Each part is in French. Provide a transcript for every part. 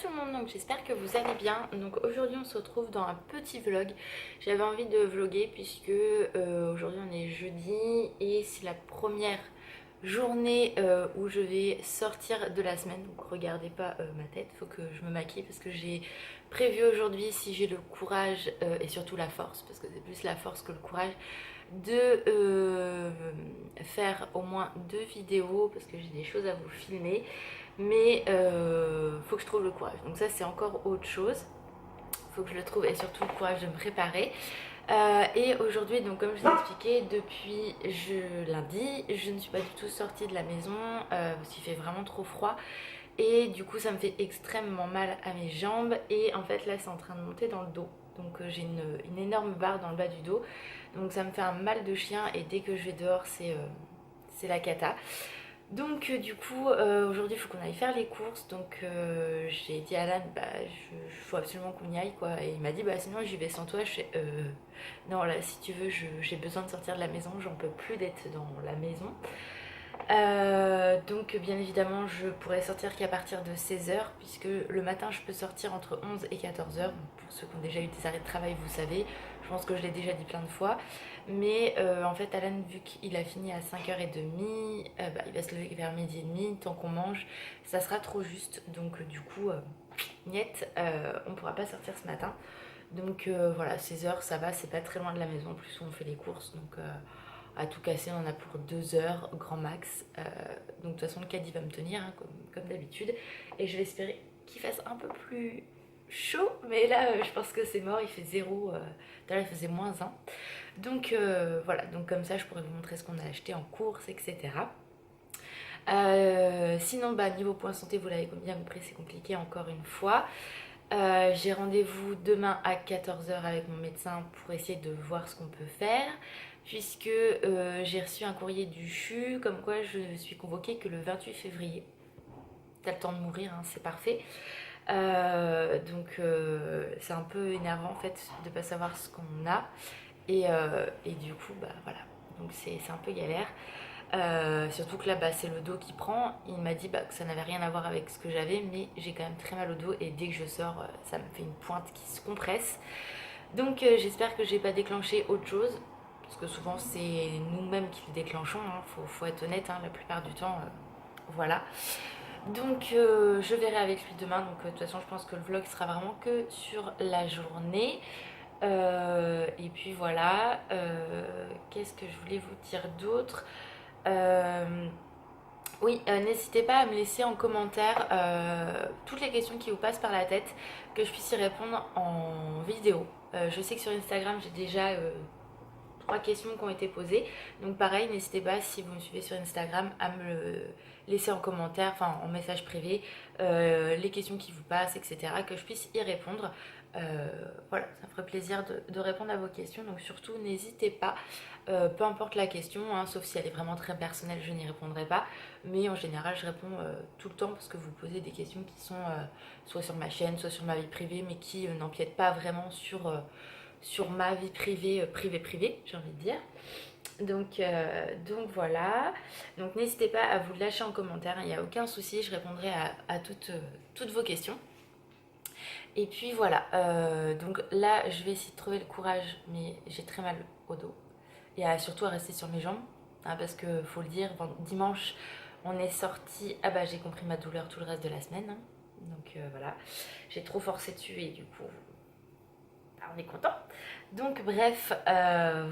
tout le monde, donc j'espère que vous allez bien. Donc aujourd'hui on se retrouve dans un petit vlog. J'avais envie de vlogger puisque aujourd'hui on est jeudi et c'est la première journée où je vais sortir de la semaine. Donc regardez pas ma tête, faut que je me maquille parce que j'ai prévu aujourd'hui, si j'ai le courage et surtout la force, parce que c'est plus la force que le courage, de faire au moins 2 vidéos parce que j'ai des choses à vous filmer, mais faut que je trouve le courage. Donc ça c'est encore autre chose, faut que je le trouve et surtout le courage de me préparer. Et aujourd'hui, donc comme je vous ai expliqué, depuis lundi, je ne suis pas du tout sortie de la maison parce qu'il fait vraiment trop froid. Et du coup ça me fait extrêmement mal à mes jambes et en fait là c'est en train de monter dans le dos. Donc j'ai une énorme barre dans le bas du dos. Donc ça me fait un mal de chien et dès que je vais dehors c'est la cata. Donc du coup aujourd'hui il faut qu'on aille faire les courses. Donc j'ai dit à Alan bah il faut absolument qu'on y aille quoi. Et il m'a dit bah sinon j'y vais sans toi. Je fais non là si tu veux j'ai besoin de sortir de la maison, j'en peux plus d'être dans la maison. Donc bien évidemment je pourrais sortir qu'à partir de 16h puisque le matin je peux sortir entre 11 et 14h. Pour ceux qui ont déjà eu des arrêts de travail vous savez, je pense que je l'ai déjà dit plein de fois. Mais en fait Alan vu qu'il a fini à 5h30, bah, il va se lever vers 12h30, tant qu'on mange ça sera trop juste. Donc du coup niet, on pourra pas sortir ce matin. Donc voilà 16h ça va, c'est pas très loin de la maison en plus où on fait les courses. Donc à tout casser, on en a pour 2 heures, grand max. Donc de toute façon, le caddie va me tenir, hein, comme d'habitude. Et je vais espérer qu'il fasse un peu plus chaud. Mais là, je pense que c'est mort, il fait 0. Tout à l'heure, il faisait -1. Donc voilà, donc comme ça, je pourrais vous montrer ce qu'on a acheté en course, etc. Sinon, bah, niveau point santé, vous l'avez bien compris, c'est compliqué encore une fois. J'ai rendez-vous demain à 14h avec mon médecin pour essayer de voir ce qu'on peut faire, puisque j'ai reçu un courrier du CHU comme quoi je suis convoquée que le 28 février. T'as le temps de mourir, hein, c'est parfait. Donc c'est un peu énervant en fait de pas savoir ce qu'on a. Et du coup, bah voilà, donc c'est un peu galère. Surtout que là bah, c'est le dos qui prend. Il m'a dit bah, que ça n'avait rien à voir avec ce que j'avais, mais j'ai quand même très mal au dos et dès que je sors ça me fait une pointe qui se compresse. Donc j'espère que j'ai pas déclenché autre chose parce que souvent c'est nous-mêmes qui le déclenchons, hein. Faut être honnête, hein, la plupart du temps voilà. Donc je verrai avec lui demain. Donc de toute façon je pense que le vlog sera vraiment que sur la journée. Et puis voilà, qu'est-ce que je voulais vous dire d'autre? Oui, n'hésitez pas à me laisser en commentaire toutes les questions qui vous passent par la tête, que je puisse y répondre en vidéo. Je sais que sur Instagram j'ai déjà 3 questions qui ont été posées, donc pareil, n'hésitez pas si vous me suivez sur Instagram à me le laisser en commentaire, enfin en message privé, les questions qui vous passent, etc., que je puisse y répondre. Voilà, ça me ferait plaisir de répondre à vos questions, donc surtout n'hésitez pas, peu importe la question, hein, sauf si elle est vraiment très personnelle, je n'y répondrai pas, mais en général je réponds tout le temps parce que vous posez des questions qui sont soit sur ma chaîne, soit sur ma vie privée, mais qui n'empiètent pas vraiment sur ma vie privée, privée, j'ai envie de dire. Donc voilà, donc n'hésitez pas à vous lâcher en commentaire, il n'y a aucun souci, je répondrai à toutes vos questions. Et puis voilà, donc là je vais essayer de trouver le courage, mais j'ai très mal au dos. Et surtout à rester sur mes jambes, hein, parce que faut le dire, dimanche on est sorti, ah bah j'ai compris ma douleur tout le reste de la semaine, hein. Donc voilà, j'ai trop forcé dessus et du coup bah, on est content. Donc bref,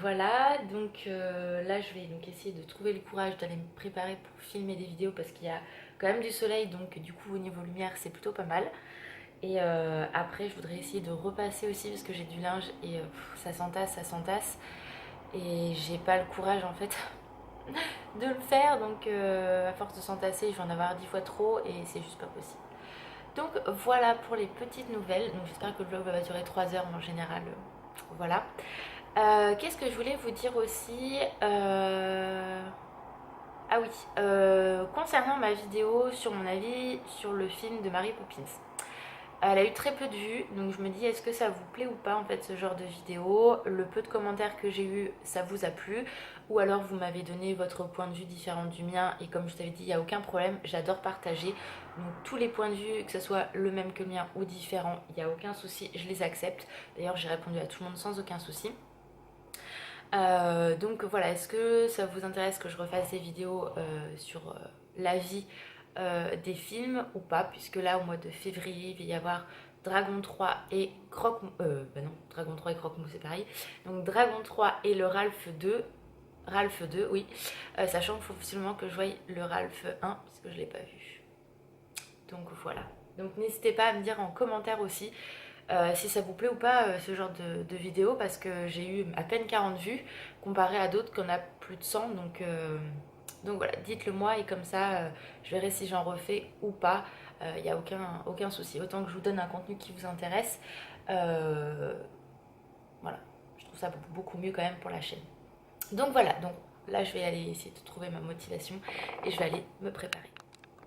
voilà, donc là je vais donc essayer de trouver le courage d'aller me préparer pour filmer des vidéos parce qu'il y a quand même du soleil, donc du coup au niveau lumière c'est plutôt pas mal. Et après je voudrais essayer de repasser aussi parce que j'ai du linge et ça s'entasse et j'ai pas le courage en fait de le faire, donc à force de s'entasser je vais en avoir 10 fois trop et c'est juste pas possible. Donc voilà pour les petites nouvelles, donc j'espère que le vlog va durer 3 heures en général, voilà. Qu'est-ce que je voulais vous dire aussi ah oui, concernant ma vidéo sur mon avis sur le film de Mary Poppins. Elle a eu très peu de vues, donc je me dis est-ce que ça vous plaît ou pas en fait ce genre de vidéo. Le peu de commentaires que j'ai eu, ça vous a plu. ou alors vous m'avez donné votre point de vue différent du mien, et comme je t'avais dit, il n'y a aucun problème, j'adore partager. Donc tous les points de vue, que ce soit le même que le mien ou différent, il n'y a aucun souci, je les accepte. D'ailleurs j'ai répondu à tout le monde sans aucun souci. Donc voilà, est-ce que ça vous intéresse que je refasse des vidéos sur l'avis des films ou pas, puisque là au mois de février il va y avoir Dragon 3 et Croque-Mou, bah non, Dragon 3 et Croque-Mou c'est pareil, donc Dragon 3 et le Ralph 2 oui, sachant qu'il faut absolument que je voie le Ralph 1 puisque je l'ai pas vu. Donc voilà, donc n'hésitez pas à me dire en commentaire aussi si ça vous plaît ou pas ce genre de vidéo, parce que j'ai eu à peine 40 vues comparé à d'autres qu'on a plus de 100, donc voilà, dites-le moi, et comme ça je verrai si j'en refais ou pas. Il n'y a aucun souci, autant que je vous donne un contenu qui vous intéresse, voilà, je trouve ça beaucoup mieux quand même pour la chaîne. Donc voilà, donc là je vais aller essayer de trouver ma motivation et je vais aller me préparer.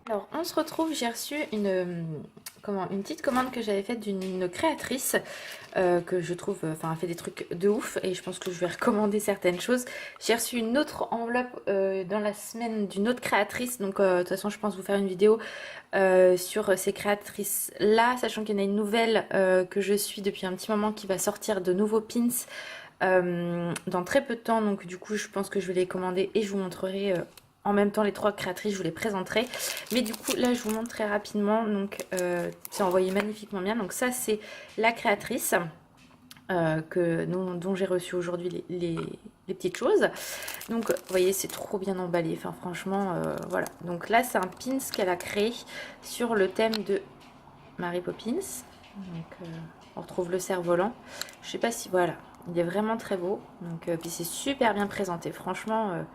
Alors on se retrouve, j'ai reçu une petite commande que j'avais faite d'une créatrice que je trouve, elle fait des trucs de ouf, et je pense que je vais recommander certaines choses. J'ai reçu une autre enveloppe dans la semaine d'une autre créatrice, donc de toute façon je pense vous faire une vidéo sur ces créatrices là, sachant qu'il y en a une nouvelle que je suis depuis un petit moment qui va sortir de nouveaux pins dans très peu de temps, donc du coup je pense que je vais les commander et je vous montrerai en même temps les 3 créatrices, je vous les présenterai. Mais du coup là je vous montre très rapidement, donc c'est envoyé magnifiquement bien. Donc ça c'est la créatrice dont j'ai reçu aujourd'hui les petites choses. Donc vous voyez c'est trop bien emballé, enfin franchement voilà. Donc là c'est un pins qu'elle a créé sur le thème de Mary Poppins. Donc on retrouve le cerf-volant. Je sais pas si voilà, il est vraiment très beau. Donc puis c'est super bien présenté. Franchement,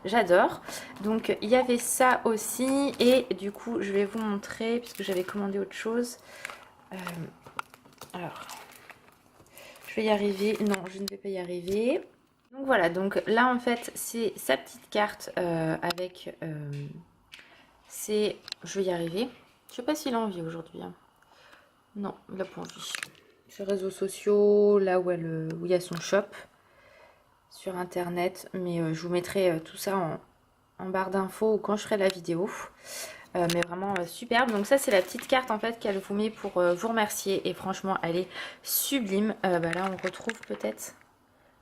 j'adore. Donc il y avait ça aussi, et du coup je vais vous montrer puisque j'avais commandé autre chose. Alors, je vais y arriver. Non, je ne vais pas y arriver. Donc voilà. Donc là en fait c'est sa petite carte avec. Je vais y arriver. Je sais pas s'il a envie aujourd'hui. Hein. Non, il n'a pas envie. Sur les réseaux sociaux, là où il y a son shop, sur internet, mais je vous mettrai tout ça en barre d'infos quand je ferai la vidéo. Mais vraiment superbe. Donc ça c'est la petite carte en fait qu'elle vous met pour vous remercier, et franchement elle est sublime. Là on retrouve peut-être,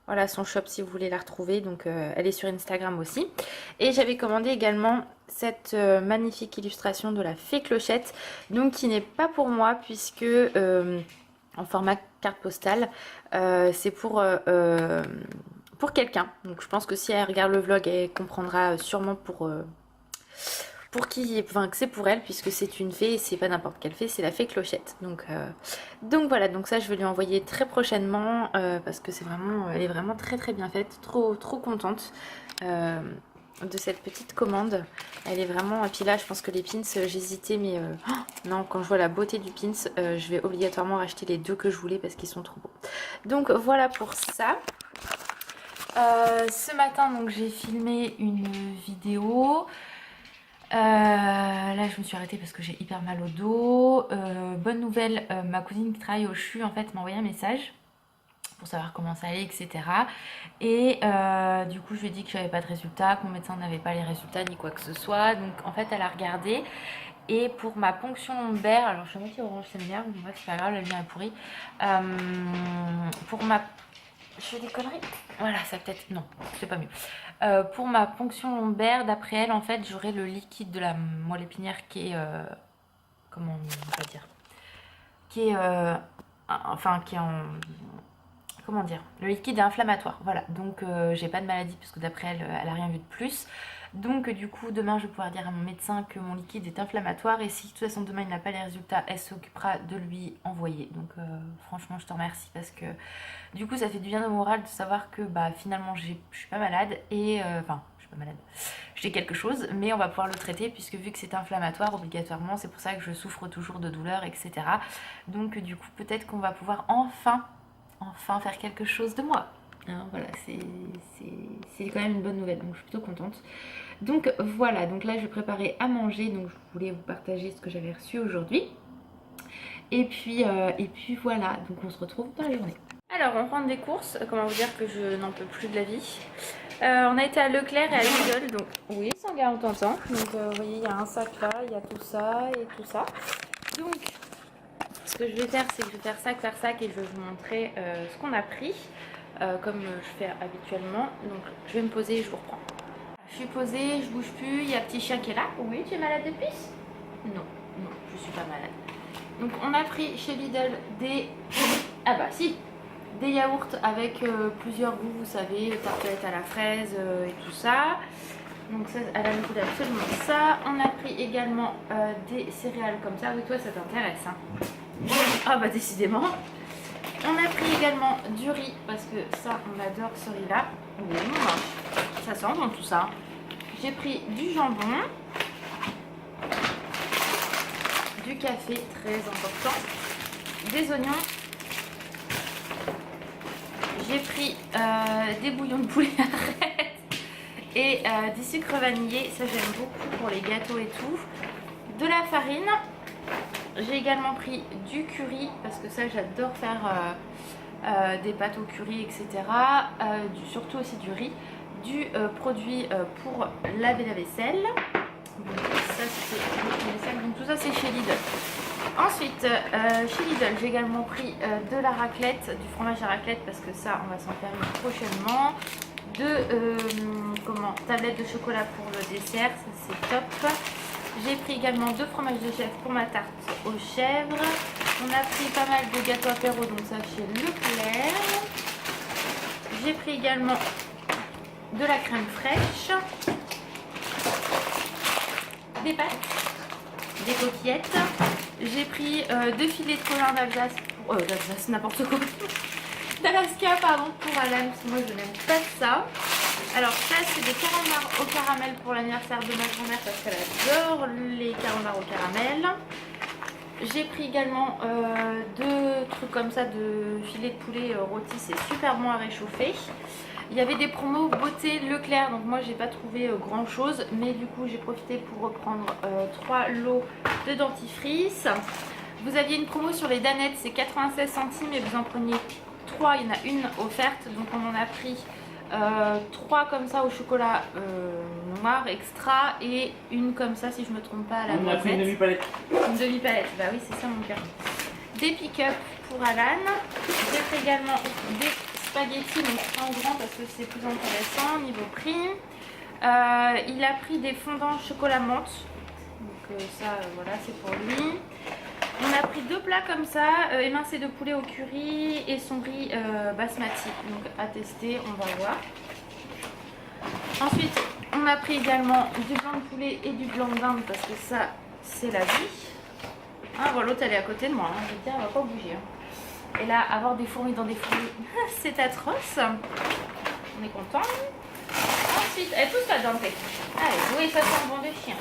voilà, son shop si vous voulez la retrouver. Donc elle est sur Instagram aussi. Et j'avais commandé également cette magnifique illustration de la fée Clochette, donc qui n'est pas pour moi puisque en format carte postale, c'est pour quelqu'un. Donc je pense que si elle regarde le vlog, elle comprendra sûrement pour qui, enfin que c'est pour elle, puisque c'est une fée et c'est pas n'importe quelle fée, c'est la fée Clochette. Donc voilà, donc ça je vais lui envoyer très prochainement parce que elle est vraiment très très bien faite, trop contente de cette petite commande. Elle est vraiment, et puis là je pense que les pins, j'hésitais, mais non, quand je vois la beauté du pins, je vais obligatoirement racheter les 2 que je voulais parce qu'ils sont trop beaux. Donc voilà pour ça. Ce matin donc j'ai filmé une vidéo. Là je me suis arrêtée parce que j'ai hyper mal au dos. Bonne nouvelle, ma cousine qui travaille au CHU en fait m'a envoyé un message pour savoir comment ça allait, etc. Et du coup je lui ai dit que j'avais pas de résultats, que mon médecin n'avait pas les résultats ni quoi que ce soit. Donc en fait elle a regardé, et pour ma ponction lombaire, alors je suis à moitié orange, ça m'énerve, bref c'est pas grave, la lumière est pourrie. Pour ma... Je fais des conneries. Voilà, ça peut-être... Non, c'est pas mieux. Pour ma ponction lombaire, d'après elle, en fait, j'aurai le liquide de la moelle épinière qui est... comment on va dire, qui est... qui est en... Comment dire, le liquide est inflammatoire, voilà. Donc j'ai pas de maladie puisque d'après elle, elle a rien vu de plus. Donc du coup demain je vais pouvoir dire à mon médecin que mon liquide est inflammatoire, et si de toute façon demain il n'a pas les résultats, elle s'occupera de lui envoyer. Donc franchement je te remercie, parce que du coup ça fait du bien au moral de savoir que finalement je suis pas malade, et je suis pas malade, j'ai quelque chose, mais on va pouvoir le traiter puisque vu que c'est inflammatoire obligatoirement, c'est pour ça que je souffre toujours de douleurs, etc. Donc du coup peut-être qu'on va pouvoir enfin faire quelque chose de moi. Hein, voilà, c'est quand même une bonne nouvelle, donc je suis plutôt contente. Donc voilà, donc là je vais préparer à manger, donc je voulais vous partager ce que j'avais reçu aujourd'hui. Et puis voilà, donc on se retrouve dans la journée. Alors on rentre des courses, comment vous dire que je n'en peux plus de la vie. On a été à Leclerc et à Lidl, donc oui, sans garantie en temps. Donc vous voyez, il y a un sac là, il y a tout ça et tout ça. Donc, ce que je vais faire, c'est que je vais faire sac par sac et je vais vous montrer ce qu'on a pris, comme je fais habituellement. Donc, je vais me poser et je vous reprends. Je suis posée, je bouge plus, il y a petit chien qui est là. Oui, tu es malade de plus? Non, non, je suis pas malade. Donc, on a pris chez Lidl des... Ah bah si, des yaourts avec plusieurs goûts, vous savez, tartelette à la fraise et tout ça. Donc ça, elle a le goût d'absolument ça. On a pris également des céréales comme ça. Oui, toi, ça t'intéresse, hein? Ah bah décidément. On a pris également du riz, parce que ça, on adore ce riz-là. Oui, on mange. Ça sent bon tout ça. J'ai pris du jambon, du café, très important, des oignons. J'ai pris des bouillons de poulet arrête et du sucre vanillé, ça j'aime beaucoup pour les gâteaux et tout. De la farine. J'ai également pris du curry parce que ça j'adore faire des pâtes au curry, etc. Surtout aussi du riz. Du produit pour laver la vaisselle. Donc ça c'est la vaisselle. Donc tout ça c'est chez Lidl. Ensuite, chez Lidl, j'ai également pris de la raclette, du fromage à raclette parce que ça, on va s'en faire une prochainement. Tablettes de chocolat pour le dessert, ça c'est top. J'ai pris également 2 fromages de chèvre pour ma tarte aux chèvres. On a pris pas mal de gâteaux apéro, donc ça chez Leclerc. J'ai pris également de la crème fraîche, des pâtes, des coquillettes. J'ai pris 2 filets de colin d'Alsace, d'Alsace, n'importe quoi, d'Alaska, pardon, pour Alan, parce que moi je n'aime pas ça. Alors ça c'est des caramars au caramel pour l'anniversaire de ma grand-mère parce qu'elle adore les caramars au caramel. J'ai pris également 2 trucs comme ça de filets de poulet rôti, c'est super bon à réchauffer. Il y avait des promos beauté Leclerc, donc moi j'ai pas trouvé grand chose, mais du coup j'ai profité pour reprendre 3 lots de dentifrice. Vous aviez une promo sur les danettes, c'est 96 centimes et vous en preniez 3, il y en a une offerte, donc on en a pris 3 comme ça au chocolat noir extra et une comme ça si je me trompe pas à la noisette. On a pris une demi-palette. Une demi-palette, bah oui c'est ça mon cœur. Des pick-up pour Alan. J'ai pris également des spaghettis, donc en grand parce que c'est plus intéressant niveau prix. Il a pris des fondants chocolat menthe, donc ça voilà c'est pour lui. On a pris 2 plats comme ça, émincé de poulet au curry et son riz basmati, donc à tester, on va voir. Ensuite on a pris également du blanc de poulet et du blanc de dinde parce que ça c'est la vie. Ah voilà, l'autre elle est à côté de moi, hein. Je veux dire elle va pas bouger. Hein. Et là avoir des fourmis dans des fourmis, c'est atroce. On est content. Ensuite, elle pousse la dentée. Allez, oui ça sent bon de chien.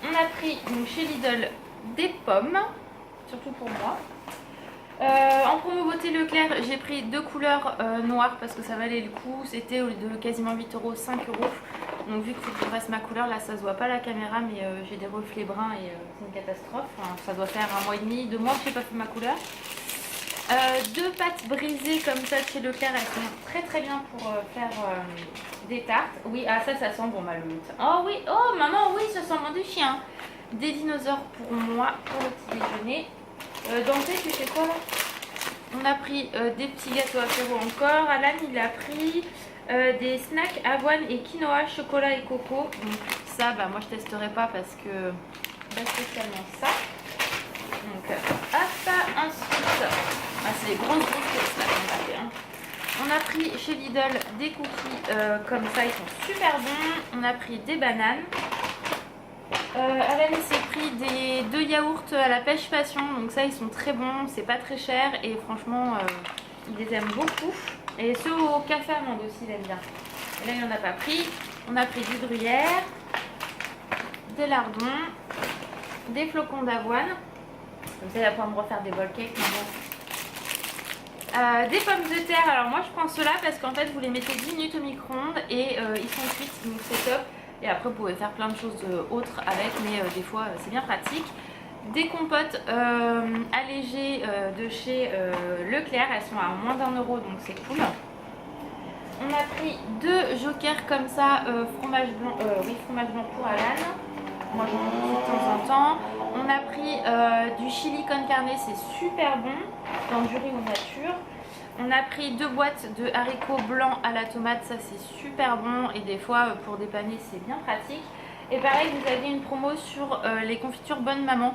On a pris donc, chez Lidl des pommes, surtout pour moi. En promo beauté Leclerc, j'ai pris 2 couleurs noires parce que ça valait le coup. C'était au lieu de quasiment 8 €, 5 €. Donc vu qu'il faut que je fasse ma couleur, là ça se voit pas à la caméra, mais j'ai des reflets bruns et c'est une catastrophe. Enfin, ça doit faire 1 mois et demi, 2 mois que je n'ai pas fait ma couleur. 2 pâtes brisées comme ça de chez Leclerc, elles sont très très bien pour faire des tartes. Oui, ah ça sent bon ma louloute. Oh oui, oh maman, oui ça sent bon du chien. Des dinosaures pour moi, pour le petit déjeuner. Dante, tu fais quoi là? On a pris des petits gâteaux apéro encore. Alan il a pris des snacks avoine et quinoa, chocolat et coco. Donc ça, bah moi je testerai pas parce que pas spécialement ça. Donc hop, ensuite, ah, c'est des grosses pièces là qu'on a fait. Hein. On a pris chez Lidl des cookies comme ça, ils sont super bons. On a pris des bananes. Alan s'est pris des 2 yaourts à la pêche passion, donc ça ils sont très bons, c'est pas très cher et franchement il les aime beaucoup. Et ceux au café amande aussi il aime bien. Et là il n'en a pas pris. On a pris du gruyère, des lardons, des flocons d'avoine, comme ça il va pouvoir me refaire des bowl cakes maintenant. Des pommes de terre, alors moi je prends ceux-là parce qu'en fait vous les mettez 10 minutes au micro-ondes et ils sont cuits, donc c'est top. Et après vous pouvez faire plein de choses autres avec, mais des fois c'est bien pratique. Des compotes allégées de chez Leclerc, elles sont à moins d'1 €, donc c'est cool. On a pris 2 jokers comme ça, fromage blanc, oui, fromage blanc pour Alan. Moi j'en mange de temps en temps. On a pris du chili con carne, c'est super bon, dans du riz ou nature. On a pris 2 boîtes de haricots blancs à la tomate, ça c'est super bon et des fois pour dépanner c'est bien pratique. Et pareil, vous aviez une promo sur les confitures Bonne Maman.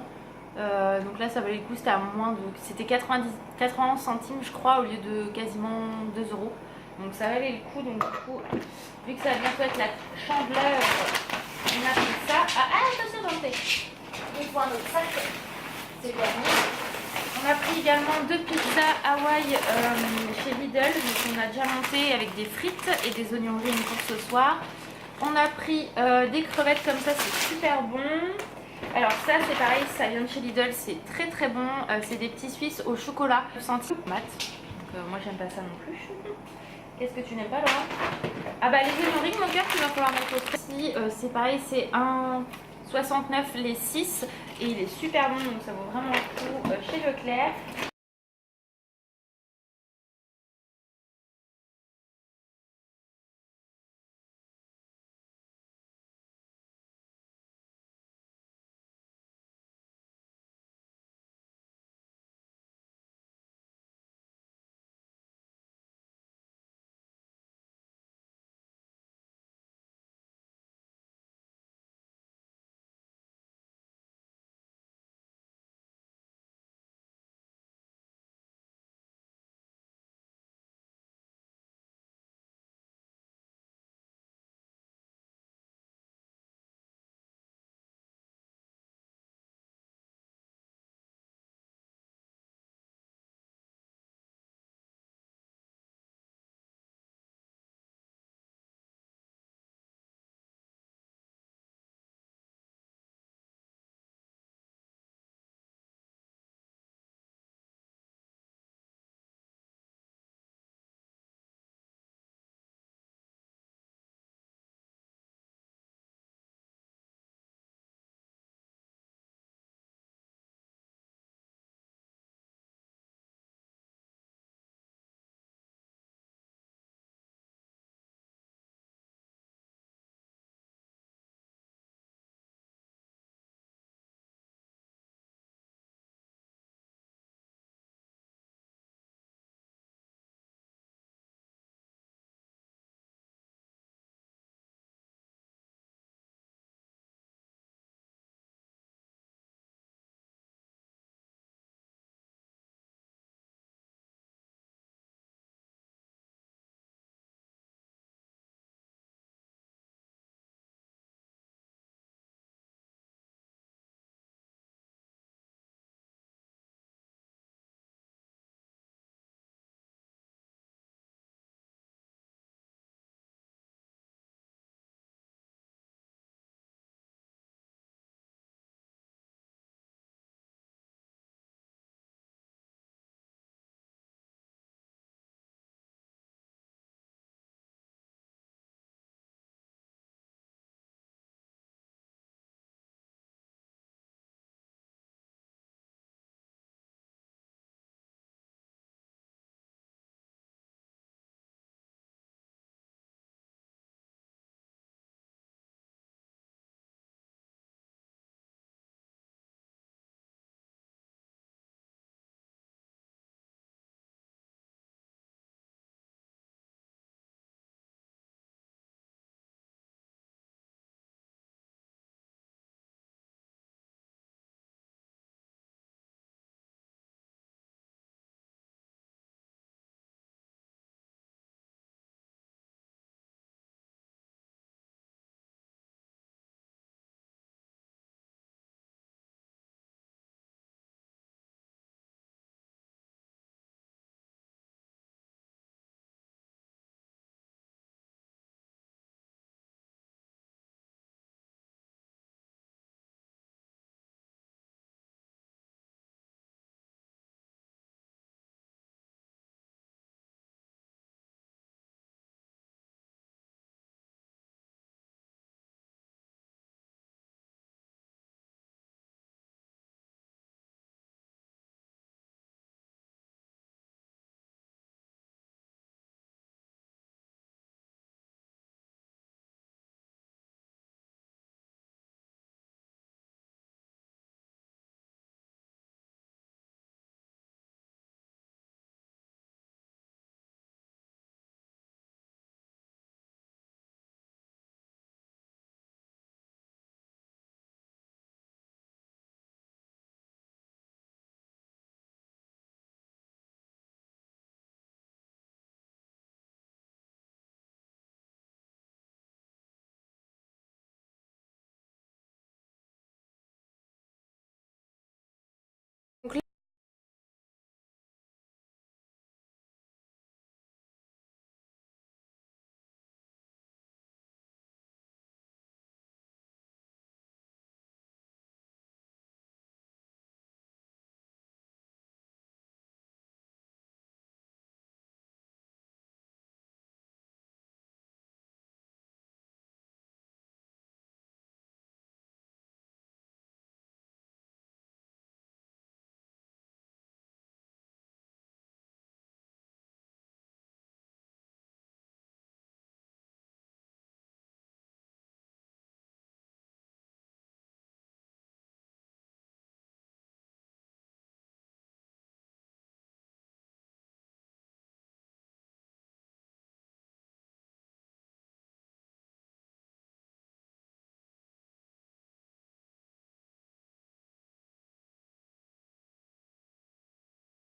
Donc là ça valait le coup, c'était à moins de... C'était 80 centimes je crois au lieu de quasiment 2 euros. Donc ça valait le coup, donc du coup, vu que ça va bientôt être la chandeleur, on a pris ça. Attention dans le thé. Il faut un autre sac, c'est dernier. On a pris également 2 pizzas Hawaï chez Lidl, donc on a déjà monté avec des frites et des oignons ring pour ce soir. On a pris des crevettes comme ça, c'est super bon. Alors ça c'est pareil, ça vient de chez Lidl, c'est très très bon. C'est des petits Suisses au chocolat senti mat. Donc moi j'aime pas ça non plus. Qu'est-ce que tu n'aimes pas Laura? Ah bah les oignons ring, mon cœur, tu vas falloir mettre au ici. C'est pareil, c'est 1,69 les 6 et il est super bon, donc ça vaut vraiment le coup chez Leclerc.